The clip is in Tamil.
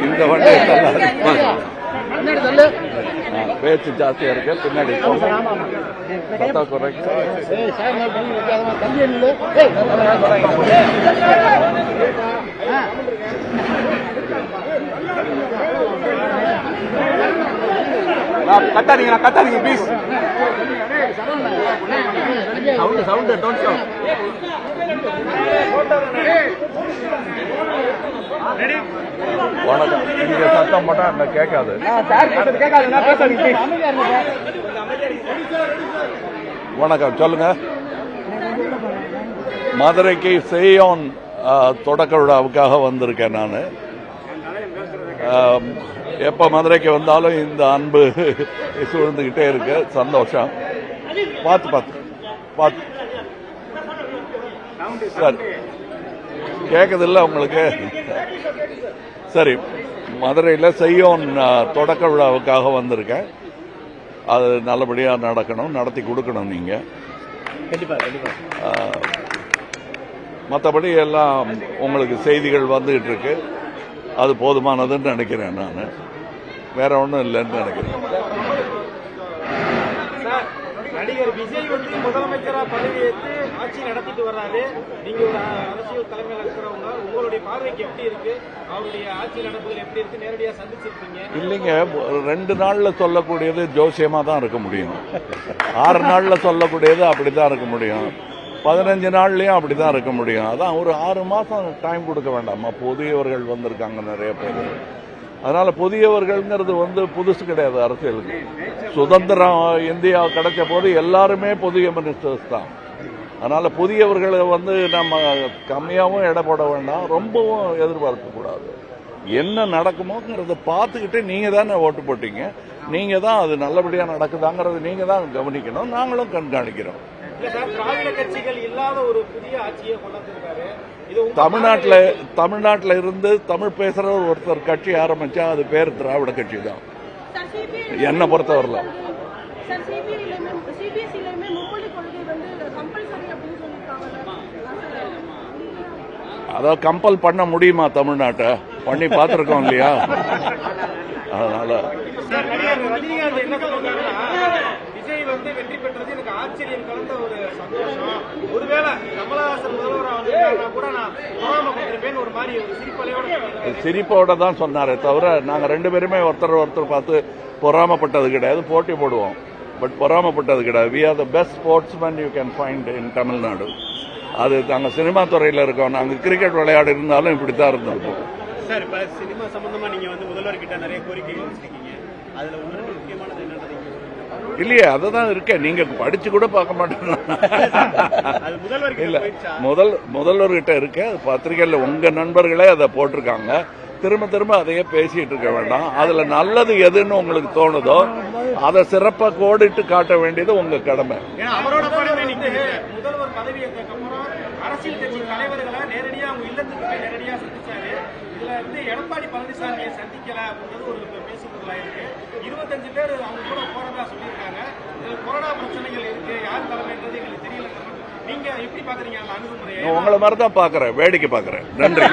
இந்த வண்டி பேச்சு ஜாஸ்தியா இருக்கு. பின்னாடி குறைக்க கத்தாதீங்க ப்ளீஸ். Sound don't sound. வணக்கம். நீங்க சத்தம் போட்டா அங்க கேட்காது. வணக்கம், சொல்லுங்க. மதுரைக்கு செய்யோன் தொடக்க விழாவுக்காக வந்திருக்கேன் நான். எப்ப மதுரைக்கு வந்தாலும் இந்த அன்பு சூழ்ந்துகிட்டே இருக்கு. சந்தோஷம். பார்த்து சார் கேக்குது இல்ல உங்களுக்கு? சரி, மதுரையில் செய்யோன் தொடக்க விழாவுக்காக வந்திருக்கேன். அது நல்லபடியா நடக்கணும், நடத்தி கொடுக்கணும் நீங்க. மற்றபடி எல்லாம் உங்களுக்கு செய்திகள் வந்துகிட்டு இருக்கு. அது போதுமானதுன்னு நினைக்கிறேன். நான் வேற ஒன்றும் இல்லைன்னு நினைக்கிறேன். நடிகர் விஜய் வந்து முதலமைச்சரா பதவியேற்று ஆட்சி நடத்திட்டு வர்றாரு. நீங்க ஒரு அரசியல் தலைமையில் இருக்கிறவங்க, உங்களுடைய பார்வைக்கு எப்படி இருக்கு? அவருடைய ஆட்சி நடப்புகள் எப்படி இருக்கு? நேரடியா சந்திச்சிருக்கீங்க? இல்லைங்க, 2 நாள்ல சொல்லக்கூடியது ஜோசியமா தான் இருக்க முடியும். 6 நாள்ல சொல்லக்கூடியது அப்படித்தான் இருக்க முடியும். 15 நாள்லயும் அப்படித்தான் இருக்க முடியும். அதான் ஒரு 6 மாசம் டைம் கொடுக்க வேண்டாமா? புதியவர்கள் வந்திருக்காங்க நிறைய பேர். அதனால புதியவர்கள்ங்கிறது புதுசு கிடையாது அரசியலுக்கு. சுதந்திரம் இந்தியா கிடைச்ச போது எல்லாருமே புதிய மினிஸ்டர்ஸ் தான். அதனால புதியவர்களை நம்ம கம்மியாவும் எடை போட வேண்டாம், ரொம்பவும் எதிர்பார்க்க கூடாது. என்ன நடக்குமோங்கிறத பார்த்துக்கிட்டு நீங்க தானே ஓட்டு போட்டீங்க. நீங்க தான் அது நல்லபடியா நடக்குதாங்கிறது நீங்க தான் கவனிக்கணும். நாங்களும் கண்காணிக்கிறோம். திராவிட கட்சிகள் இல்லாத ஒரு புதிய ஆட்சியை கொண்டாந்துருக்காரு. தமிழ்நாட்டில் இருந்து தமிழ் பேசுற ஒருத்தர் கட்சி ஆரம்பிச்சா அது பேர் திராவிட கட்சி தான் என்ன பொறுத்தவரையில. அதாவது கம்பல் பண்ண முடியுமா? தமிழ்நாட்டை பண்ணி பார்த்திருக்கோம் இல்லையா? அதனால ரஜினிகாந்த் என்ன சொல்றாருன்னா, விஜய் வெற்றி பெற்றது எனக்கு ஆச்சரியம் கலந்த ஒரு சந்தோஷம். ஒருவேளை கமலஹாசன் முதல்வராக கூட நான் பொறாமப்பட்டிருப்பேன் ஒரு மாதிரி ஒரு சிரிப்போட தான் சொன்னாரே தவிர நாங்க 2 பேருமே ஒருத்தர் பார்த்து பொறாமப்பட்டது கிடையாது. போட்டி போடுவோம், பட் பொறாமப்பட்டது கிடையாது. We are the best sportsman you can find in Tamil Nadu. அது நாங்க சினிமா துறையில இருக்கோம். நாங்க கிரிக்கெட் விளையாடு இருந்தாலும் இப்படித்தான் இருந்திருக்கோம். சார், இப்ப சினிமா சம்பந்தமா நீங்க முதல்வர்கிட்ட நிறைய கோரிக்கைகள் வச்சிருக்கீங்க. அதுல ஒன்று முக்கியமானது என்னன்றது இல்லையே, அதுதான் இருக்கேன். நீங்க படிச்சு கூட பார்க்க மாட்டேங்க. இல்ல, முதல்வர்கிட்ட இருக்க பத்திரிகையில உங்க நண்பர்களே அதை போட்டிருக்காங்க. திரும்ப அதையே பேசிட்டு இருக்க வேண்டாம். அதுல நல்லது எதுன்னு உங்களுக்கு தோணுதோ அதை சிறப்பா கோடிட்டு காட்ட வேண்டியது உங்க கடமை. அவரோட முதல்வர் பதவி அரசியல் கட்சி தலைவர்களை நேரடியா அவங்க இல்லத்துக்கு போய் நேரடியா சந்திச்சாரு. இதுல எடப்பாடி பழனிசாமியை சந்திக்கல அப்படின்றது ஒரு பேசுபொருளா இருக்கு. 25 பேர் அவங்க கூட போறதா சொல்லியிருக்காங்க. இதுல கொரோனா பிரச்சனைகள் இருக்கு, யார் தலைமைன்றது எங்களுக்கு தெரியல. நீங்க எப்படி பாக்குறீங்க அந்த அணுகுமுறையை? உங்களை மாதிரி தான் பாக்குறேன், வேடிக்கை பாக்குறேன். நன்றி.